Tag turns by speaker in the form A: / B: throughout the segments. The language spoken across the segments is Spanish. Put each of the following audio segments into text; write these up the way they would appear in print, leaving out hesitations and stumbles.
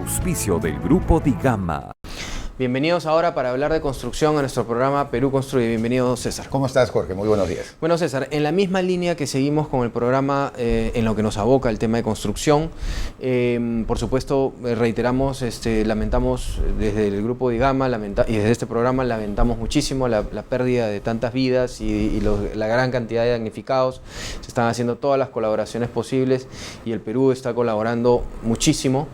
A: auspicio del Grupo Digama.
B: Bienvenidos ahora para hablar de construcción a nuestro programa Perú Construye. Bienvenido, César.
C: ¿Cómo estás, Jorge? Muy buenos días.
B: Bueno, César, en la misma línea que seguimos con el programa en lo que nos aboca el tema de construcción, por supuesto, reiteramos, lamentamos desde el Grupo Digama y desde este programa lamentamos muchísimo la pérdida de tantas vidas y la gran cantidad de damnificados. Se están haciendo todas las colaboraciones posibles y el Perú está colaborando muchísimo,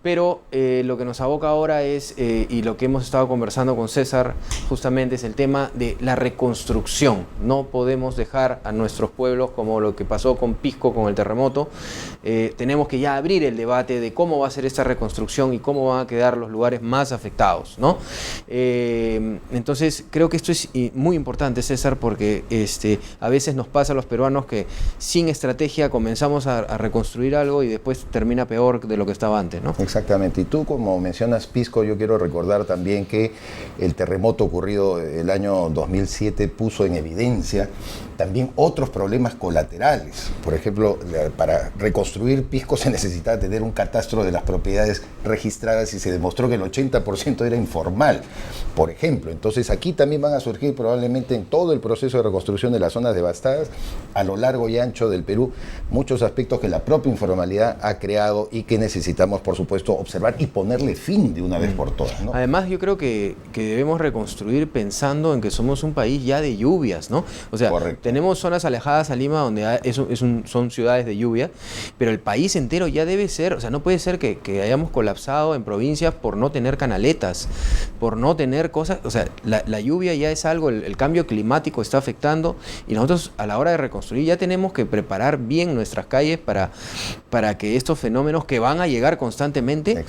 B: pero lo que nos aboca ahora es, y lo que hemos estado conversando con César justamente, es el tema de la reconstrucción. No podemos dejar a nuestros pueblos como lo que pasó con Pisco, con el terremoto. Tenemos que ya abrir el debate de cómo va a ser esta reconstrucción y cómo van a quedar los lugares más afectados, ¿no? Entonces creo que esto es muy importante, César, porque a veces nos pasa a los peruanos que sin estrategia comenzamos a reconstruir algo y después termina peor de lo que estaba antes, ¿no?
C: Exactamente. Y tú, como mencionas Pisco, yo quiero recordar también que el terremoto ocurrido el año 2007 puso en evidencia también otros problemas colaterales. Por ejemplo, para reconstruir Pisco se necesitaba tener un catastro de las propiedades registradas y se demostró que el 80% era informal, por ejemplo. Entonces aquí también van a surgir probablemente en todo el proceso de reconstrucción de las zonas devastadas a lo largo y ancho del Perú muchos aspectos que la propia informalidad ha creado y que necesitamos, por supuesto, observar y ponerle fin de una vez por todas, ¿no?
B: Además, yo creo que debemos reconstruir pensando en que somos un país ya de lluvias, ¿no? O sea,
C: correcto.
B: Tenemos zonas alejadas a Lima donde son ciudades de lluvia, pero el país entero ya debe ser, o sea, no puede ser que hayamos colapsado en provincias por no tener canaletas, por no tener cosas. O sea, la lluvia ya es algo, el cambio climático está afectando y nosotros a la hora de reconstruir ya tenemos que preparar bien nuestras calles para que estos fenómenos que van a llegar constantemente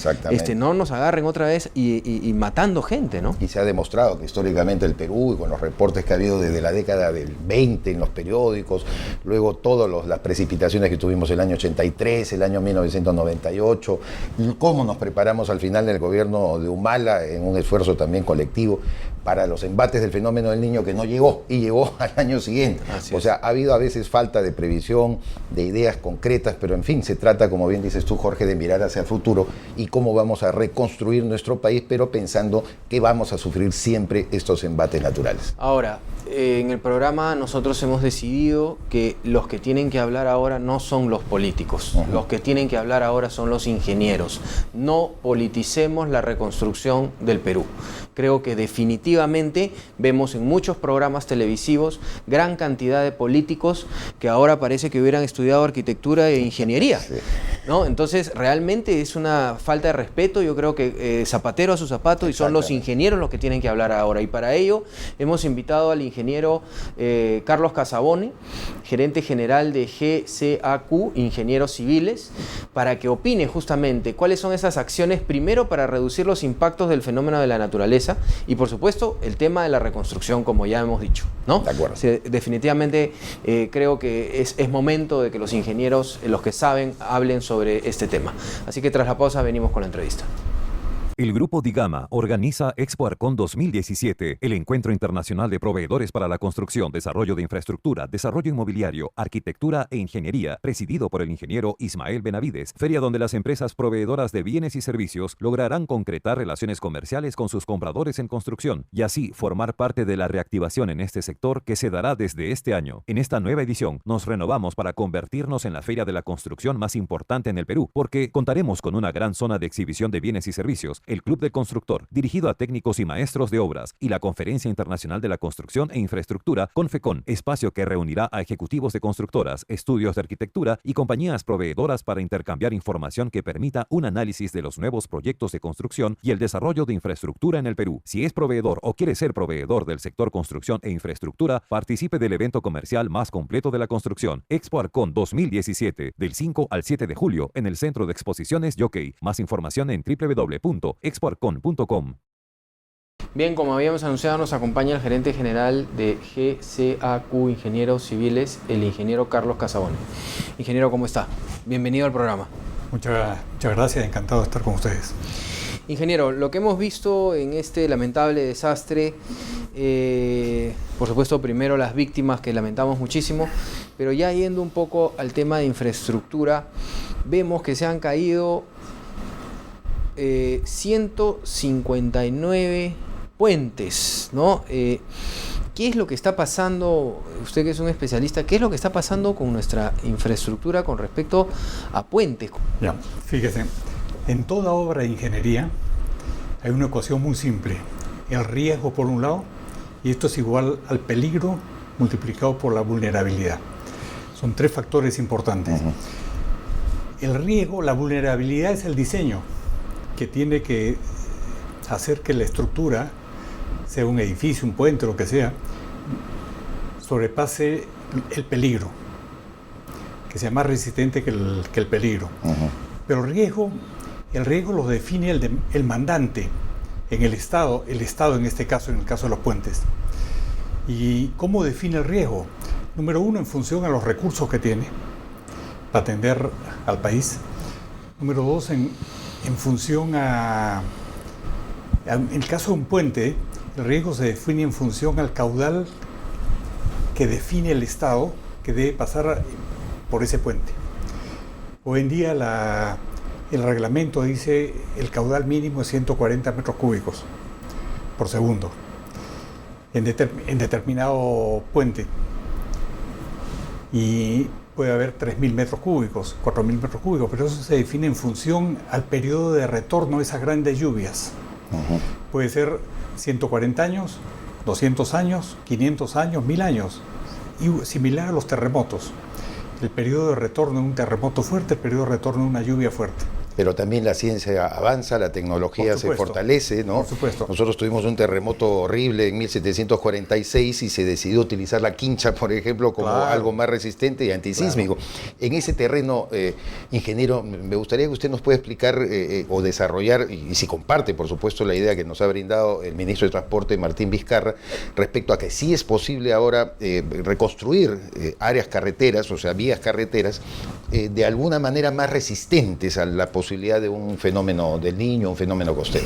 B: no nos agarren otra vez y matando gente, ¿no?
C: Y se ha demostrado que históricamente el Perú, y con los reportes que ha habido desde la década del 20 en los periódicos, luego todas las precipitaciones que tuvimos el año 83, el año 1998, y cómo nos preparamos al final del gobierno de Humala en un esfuerzo también colectivo para los embates del fenómeno del Niño, que no llegó y llegó al año siguiente. O sea, ha habido a veces falta de previsión, de ideas concretas, pero en fin, se trata, como bien dices tú, Jorge, de mirar hacia el futuro y cómo vamos a reconstruir nuestro país, pero pensando que vamos a sufrir siempre estos embates naturales.
B: Ahora, en el programa nosotros hemos decidido que los que tienen que hablar ahora no son los políticos, los que tienen que hablar ahora son los ingenieros. No politicemos la reconstrucción del Perú. Creo que definitivamente vemos en muchos programas televisivos gran cantidad de políticos que ahora parece que hubieran estudiado arquitectura e ingeniería, ¿no? Entonces realmente es una falta de respeto. Yo creo que zapatero a su zapato, y son los ingenieros los que tienen que hablar ahora, y para ello hemos invitado al ingeniero Carlos Casabone, gerente general de GCAQ, Ingenieros Civiles, para que opine justamente cuáles son esas acciones, primero para reducir los impactos del fenómeno de la naturaleza y por supuesto el tema de la reconstrucción, como ya hemos dicho, ¿no?
C: De acuerdo.
B: Definitivamente creo que es momento de que los ingenieros, los que saben, hablen sobre este tema. Así que tras la pausa venimos con la entrevista.
A: El Grupo Digama organiza Expo Arcon 2017, el encuentro internacional de proveedores para la construcción, desarrollo de infraestructura, desarrollo inmobiliario, arquitectura e ingeniería, presidido por el ingeniero Ismael Benavides, feria donde las empresas proveedoras de bienes y servicios lograrán concretar relaciones comerciales con sus compradores en construcción y así formar parte de la reactivación en este sector que se dará desde este año. En esta nueva edición nos renovamos para convertirnos en la feria de la construcción más importante en el Perú, porque contaremos con una gran zona de exhibición de bienes y servicios, el Club del Constructor, dirigido a técnicos y maestros de obras, y la Conferencia Internacional de la Construcción e Infraestructura, CONFECON, espacio que reunirá a ejecutivos de constructoras, estudios de arquitectura y compañías proveedoras para intercambiar información que permita un análisis de los nuevos proyectos de construcción y el desarrollo de infraestructura en el Perú. Si es proveedor o quiere ser proveedor del sector construcción e infraestructura, participe del evento comercial más completo de la construcción, Expo Arcon 2017, del 5 al 7 de julio, en el Centro de Exposiciones Yockey. Más información en www.expoarcon.com.
B: Bien, como habíamos anunciado, nos acompaña el gerente general de GCAQ Ingenieros Civiles, el ingeniero Carlos Casabone. Ingeniero, ¿cómo está? Bienvenido al programa.
D: Muchas gracias, encantado de estar con ustedes.
B: Ingeniero, lo que hemos visto en este lamentable desastre, por supuesto, primero las víctimas, que lamentamos muchísimo, pero ya yendo un poco al tema de infraestructura, vemos que se han caído 159 puentes, ¿no? ¿Qué es lo que está pasando, usted que es un especialista, qué es lo que está pasando con nuestra infraestructura con respecto a puentes?
D: Ya, fíjese, en toda obra de ingeniería hay una ecuación muy simple. El riesgo por un lado, y esto es igual al peligro multiplicado por la vulnerabilidad. Son tres factores importantes. El riesgo, la vulnerabilidad es el diseño, que tiene que hacer que la estructura, sea un edificio, un puente, lo que sea, sobrepase el peligro, que sea más resistente que el peligro. Pero el riesgo lo define el mandante en el Estado en este caso, en el caso de los puentes. ¿Y cómo define el riesgo? Número uno, en función a los recursos que tiene para atender al país. Número dos, en función en el caso de un puente, el riesgo se define en función al caudal que define el Estado que debe pasar por ese puente. Hoy en día el reglamento dice el caudal mínimo es 140 metros cúbicos por segundo en determinado puente. Y puede haber 3.000 metros cúbicos, 4.000 metros cúbicos, pero eso se define en función al periodo de retorno de esas grandes lluvias. Puede ser 140 años, 200 años, 500 años, 1.000 años. Y similar a los terremotos. El periodo de retorno de un terremoto fuerte, el periodo de retorno de una lluvia fuerte.
C: Pero también la ciencia avanza, la tecnología se fortalece, ¿no?
D: Por supuesto.
C: Nosotros tuvimos un terremoto horrible en 1746 y se decidió utilizar la quincha, por ejemplo, como algo más resistente y antisísmico. En ese terreno, ingeniero, me gustaría que usted nos pueda explicar o desarrollar, y si comparte, por supuesto, la idea que nos ha brindado el ministro de Transporte, Martín Vizcarra, respecto a que sí es posible ahora reconstruir áreas carreteras, o sea, vías carreteras, de alguna manera más resistentes a la posibilidad de un fenómeno del Niño, un fenómeno costero.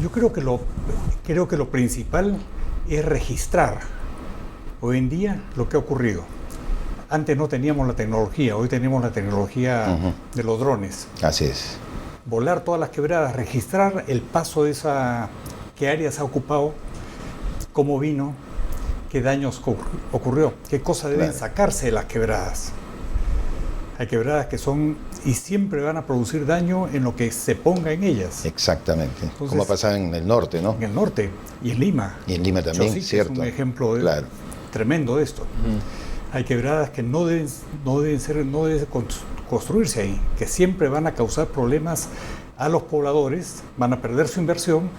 D: Yo creo que lo principal es registrar hoy en día lo que ha ocurrido. Antes no teníamos la tecnología, hoy tenemos la tecnología de los drones.
C: Así es.
D: Volar todas las quebradas, registrar el paso de qué áreas ha ocupado, cómo vino, qué daños ocurrió, qué cosas deben sacarse de las quebradas. Hay quebradas que son y siempre van a producir daño en lo que se ponga en ellas.
C: Exactamente.
D: Entonces,
C: como pasa en el norte, ¿no?
D: En el norte y en Lima.
C: Y en Lima también,
D: Chosique
C: cierto.
D: Es un ejemplo tremendo de esto. Hay quebradas que no deben construirse ahí, que siempre van a causar problemas a los pobladores, van a perder su inversión,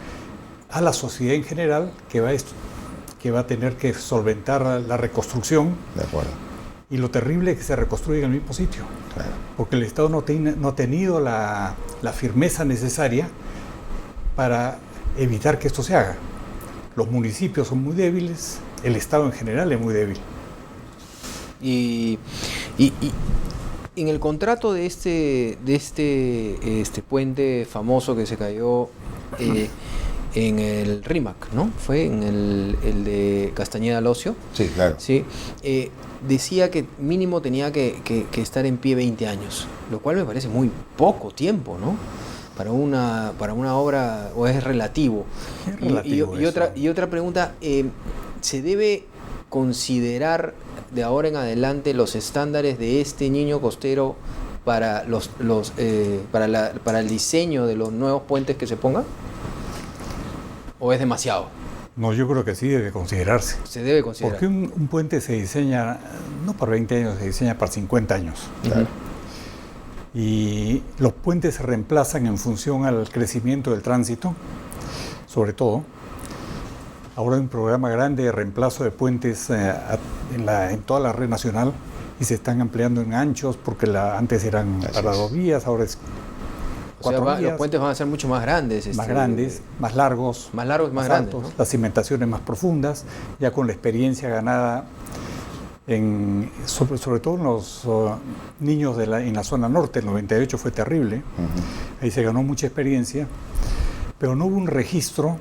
D: a la sociedad en general, que va a tener que solventar la reconstrucción.
C: De acuerdo.
D: Y lo terrible es que se reconstruye en el mismo sitio, porque el Estado no ha tenido la firmeza necesaria para evitar que esto se haga. Los municipios son muy débiles, el Estado en general es muy débil.
B: Y en el contrato de este puente famoso que se cayó en el RIMAC, ¿no? Fue en el de Castañeda al Ocio.
C: Sí, claro.
B: Sí. Decía que mínimo tenía que estar en pie 20 años, lo cual me parece muy poco tiempo, ¿no? Para una obra, o es relativo.
D: Es relativo
B: y otra pregunta, ¿se debe considerar de ahora en adelante los estándares de este Niño costero para el diseño de los nuevos puentes que se pongan? ¿O es demasiado?
D: No, yo creo que sí debe considerarse.
B: Se debe considerar.
D: Porque un puente se diseña, no para 20 años, se diseña para 50 años.
C: Claro.
D: Y los puentes se reemplazan en función al crecimiento del tránsito, sobre todo. Ahora hay un programa grande de reemplazo de puentes en toda la red nacional y se están ampliando en anchos porque antes eran para 2 vías, ahora es 4 vías.
B: Los puentes van a ser mucho más grandes.
D: Más grandes, más largos.
B: Más largos y más grandes,
D: altos,
B: ¿no?
D: Las cimentaciones más profundas, ya con la experiencia ganada sobre todo en los niños en la zona norte. El 98 fue terrible. Ahí se ganó mucha experiencia, pero no hubo un registro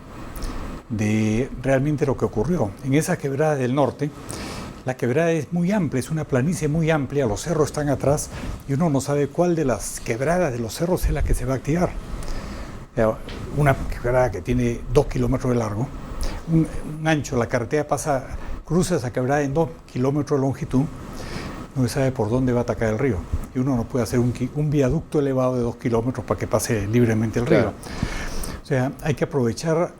D: de realmente lo que ocurrió. En esa quebrada del norte, la quebrada es muy amplia, es una planicie muy amplia, los cerros están atrás y uno no sabe cuál de las quebradas de los cerros es la que se va a activar. una quebrada que tiene 2 kilómetros de largo, un ancho, la carretera cruza esa quebrada en 2 kilómetros de longitud, no se sabe por dónde va a atacar el río. Y uno no puede hacer un viaducto elevado de 2 kilómetros para que pase libremente el río.
C: Claro.
D: O sea, hay que aprovechar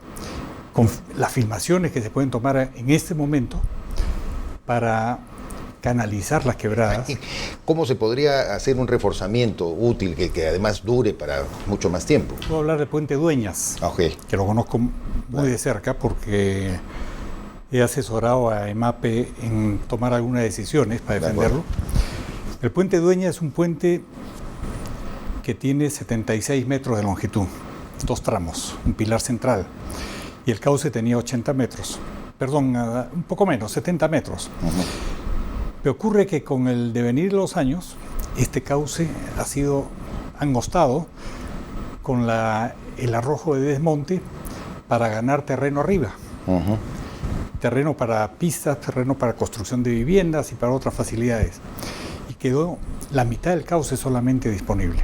D: con las filmaciones que se pueden tomar en este momento para canalizar las quebradas.
C: ¿Cómo se podría hacer un reforzamiento útil que además dure para mucho más tiempo?
D: Puedo hablar del Puente Dueñas,
C: Okay.
D: que lo conozco muy de cerca porque he asesorado a EMAPE en tomar algunas decisiones para defenderlo. El Puente Dueñas es un puente que tiene 76 metros de longitud, 2 tramos, un pilar central, y el cauce tenía 80 metros, perdón, un poco menos, 70 metros. Pero ocurre que con el devenir de los años, este cauce ha sido angostado con el arrojo de desmonte para ganar terreno arriba. Terreno para pistas, terreno para construcción de viviendas y para otras facilidades. Y quedó la mitad del cauce solamente disponible.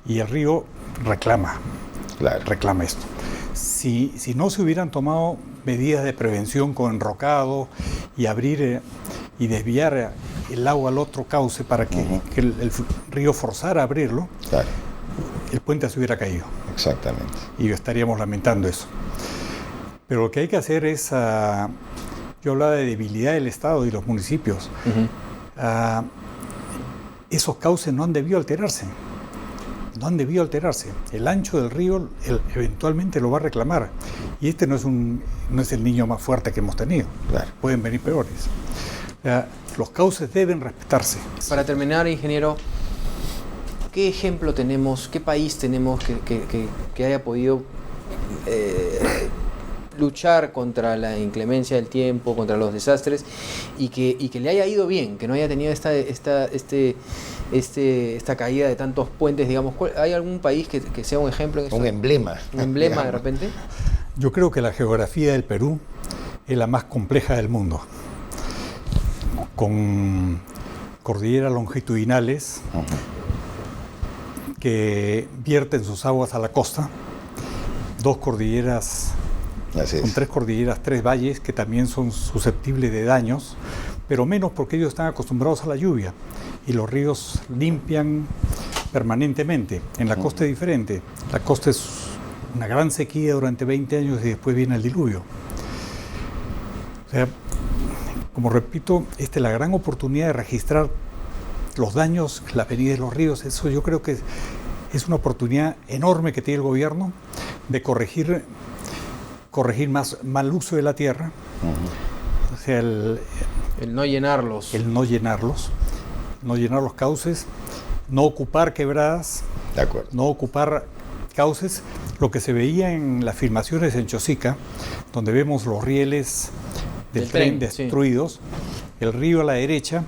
D: Y el río reclama esto. Si no se hubieran tomado medidas de prevención con enrocado y abrir y desviar el agua al otro cauce para que el río forzara a abrirlo, el puente se hubiera caído.
C: Exactamente.
D: Y estaríamos lamentando eso. Pero lo que hay que hacer es, yo hablaba de debilidad del Estado y los municipios. Esos cauces no han debido alterarse. No han debido alterarse. El ancho del río eventualmente lo va a reclamar. Y este no es el niño más fuerte que hemos tenido.
C: Claro.
D: Pueden venir peores. Los cauces deben respetarse.
B: Para terminar, ingeniero, ¿qué ejemplo tenemos, qué país tenemos que haya podido luchar contra la inclemencia del tiempo, contra los desastres y que le haya ido bien, que no haya tenido esta caída de tantos puentes, digamos? ¿Hay algún país que sea un ejemplo en eso?
C: Un emblema.
B: ¿Un emblema
C: digamos.
B: de repente?
D: Yo creo que la geografía del Perú es la más compleja del mundo, con cordilleras longitudinales que vierten sus aguas a la costa, 2 cordilleras, con 3 cordilleras, 3 valles que también son susceptibles de daños, pero menos porque ellos están acostumbrados a la lluvia y los ríos limpian permanentemente. En la costa es diferente. La costa es una gran sequía durante 20 años y después viene el diluvio. O sea, como repito, esta es la gran oportunidad de registrar los daños, las venidas de los ríos. Eso yo creo que es una oportunidad enorme que tiene el gobierno de corregir más mal uso de la tierra. O sea, el
B: no llenarlos.
D: El no llenar los cauces, no ocupar quebradas,
C: De acuerdo.
D: no ocupar cauces. Lo que se veía en las filmaciones en Chosica, donde vemos los rieles del tren destruidos, el río a la derecha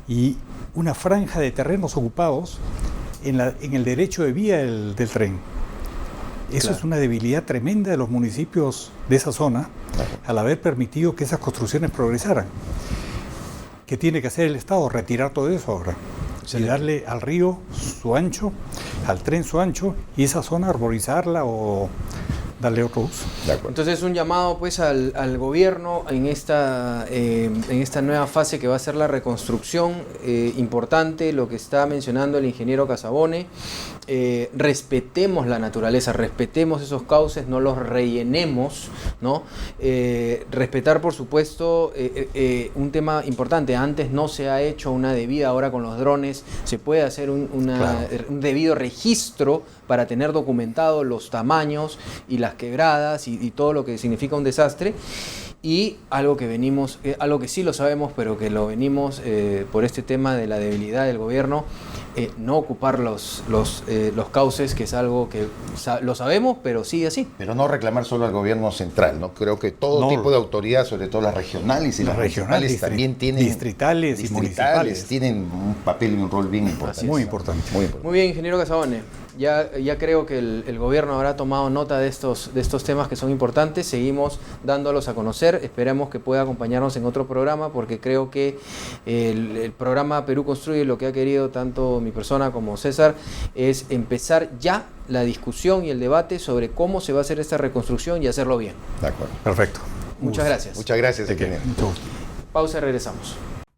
D: y una franja de terrenos ocupados en el derecho de vía del tren. Eso es una debilidad tremenda de los municipios de esa zona al haber permitido que esas construcciones progresaran. ¿Qué tiene que hacer el Estado? Retirar todo eso ahora. Y darle al río su ancho, al tren su ancho, y esa zona arborizarla o darle otro uso.
C: De acuerdo.
B: Entonces un llamado pues al gobierno en esta nueva fase que va a ser la reconstrucción, importante lo que está mencionando el ingeniero Casabone. Respetemos la naturaleza, respetemos esos cauces, no los rellenemos, ¿no? Respetar, por supuesto, un tema importante. Antes no se ha hecho una debida, ahora con los drones se puede hacer un debido registro para tener documentado los tamaños y las quebradas y todo lo que significa un desastre. Y algo que venimos, algo que sí lo sabemos, pero que lo venimos por este tema de la debilidad del gobierno, no ocupar los cauces, que es algo que lo sabemos, pero sigue así.
C: Pero no reclamar solo al gobierno central, ¿no? Creo que todo tipo de autoridad, sobre todo las regionales y las municipales, también tienen...
D: Distritales y municipales.
C: Tienen un papel y un rol bien importante.
D: Muy importante.
C: Muy importante.
B: Muy bien, ingeniero Casabone. ya creo que el gobierno habrá tomado nota de estos temas que son importantes. Seguimos dándolos a conocer. Esperamos que pueda acompañarnos en otro programa, porque creo que el programa Perú Construye, lo que ha querido tanto mi persona como César, es empezar ya la discusión y el debate sobre cómo se va a hacer esta reconstrucción y hacerlo bien.
C: De acuerdo.
D: Perfecto.
B: Muchas gracias.
C: Muchas gracias, ingeniero.
D: Mucho gusto.
B: Pausa y regresamos.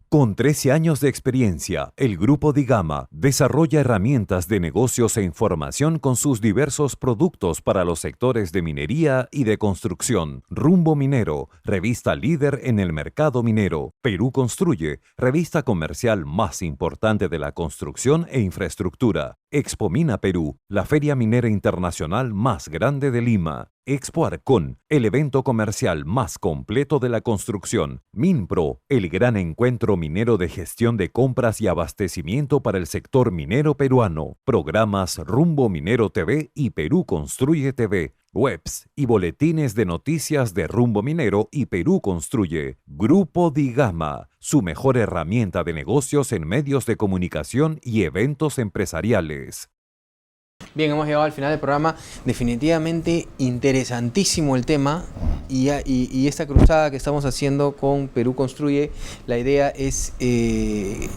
A: Con 13 años de experiencia, el Grupo Digama desarrolla herramientas de negocios e información con sus diversos productos para los sectores de minería y de construcción. Rumbo Minero, revista líder en el mercado minero. Perú Construye, revista comercial más importante de la construcción e infraestructura. Expomina Perú, la feria minera internacional más grande de Lima. Expo Arcón, el evento comercial más completo de la construcción. Minpro, el gran encuentro minero de gestión de compras y abastecimiento para el sector minero peruano. Programas Rumbo Minero TV y Perú Construye TV. Webs y boletines de noticias de Rumbo Minero y Perú Construye. Grupo Digama, su mejor herramienta de negocios en medios de comunicación y eventos empresariales.
B: Bien, hemos llegado al final del programa. Definitivamente interesantísimo el tema, y esta cruzada que estamos haciendo con Perú Construye, la idea es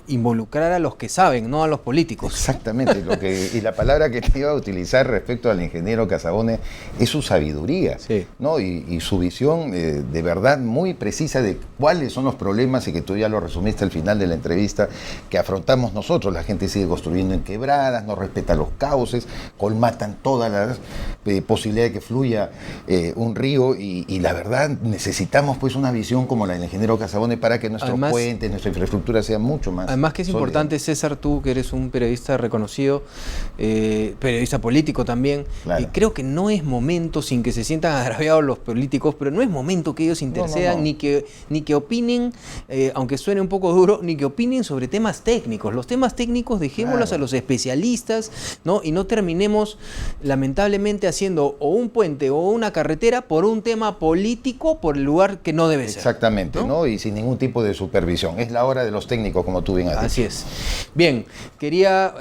B: involucrar a los que saben, no a los políticos.
C: Exactamente, y la palabra que te iba a utilizar respecto al ingeniero Casabone es su sabiduría,
B: sí,
C: ¿no? Y su visión de verdad muy precisa de cuáles son los problemas, y que tú ya lo resumiste al final de la entrevista, que afrontamos nosotros. La gente sigue construyendo en quebradas, no respeta los cauces, colmatan todas las posibilidades de que fluya un río, y la verdad necesitamos pues una visión como la del ingeniero Casabone para que nuestros puentes, nuestra infraestructura sea mucho más
B: además que es
C: sólida.
B: Importante, César, tú que eres un periodista reconocido, periodista político también,
C: Claro.
B: Creo que no es momento, sin que se sientan agraviados los políticos, pero no es momento que ellos intercedan,
C: No.
B: Ni que opinen, aunque suene un poco duro, ni que opinen sobre temas técnicos. Los temas técnicos dejémoslos
C: Claro.
B: a los especialistas, ¿no? Y no terminemos lamentablemente haciendo o un puente o una carretera por un tema político, por el lugar que no debe ser.
C: Exactamente, ¿no? Y sin ningún tipo de supervisión. Es la hora de los técnicos, como tú bien has dicho.
B: Así es. Bien, quería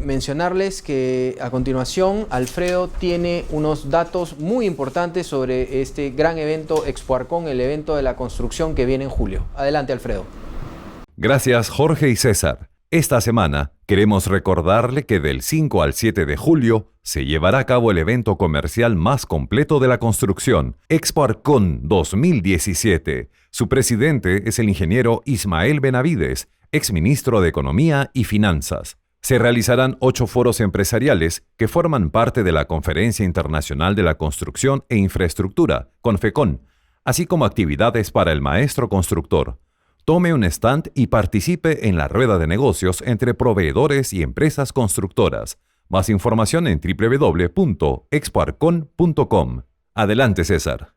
B: mencionarles que a continuación Alfredo tiene unos datos muy importantes sobre este gran evento Expo Arcón, el evento de la construcción que viene en julio. Adelante, Alfredo.
A: Gracias, Jorge y César. Esta semana queremos recordarle que del 5 al 7 de julio se llevará a cabo el evento comercial más completo de la construcción, Expo Arcón 2017. Su presidente es el ingeniero Ismael Benavides, exministro de Economía y Finanzas. Se realizarán 8 foros empresariales que forman parte de la Conferencia Internacional de la Construcción e Infraestructura, CONFECON, así como actividades para el maestro constructor. Tome un stand y participe en la rueda de negocios entre proveedores y empresas constructoras. Más información en www.expoarcon.com. Adelante, César.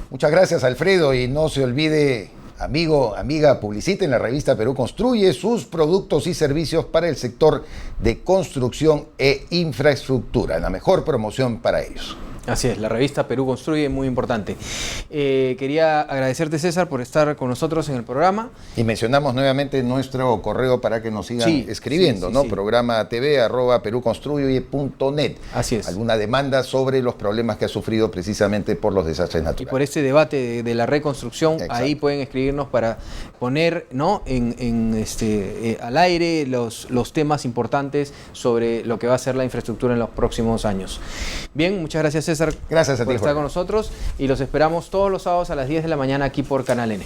C: Muchas gracias, Alfredo, y no se olvide, amigo, amiga, publicite en la revista Perú Construye sus productos y servicios para el sector de construcción e infraestructura, la mejor promoción para ellos.
B: Así es, la revista Perú Construye, muy importante. Quería agradecerte, César, por estar con nosotros en el programa.
C: Y mencionamos nuevamente nuestro correo para que nos sigan escribiendo, ¿no?
B: Sí.
C: Programa tv@peruconstruye.net.
B: Así es.
C: Alguna demanda sobre los problemas que ha sufrido precisamente por los desastres
B: Y
C: naturales.
B: por este debate de la reconstrucción,
C: Exacto.
B: ahí pueden escribirnos para poner, ¿no?, al aire los temas importantes sobre lo que va a ser la infraestructura en los próximos años. Bien, muchas gracias, César,
C: Gracias a ti,
B: por estar
C: Jorge.
B: con nosotros, y los esperamos todos los sábados a las 10 de la mañana aquí por Canal N.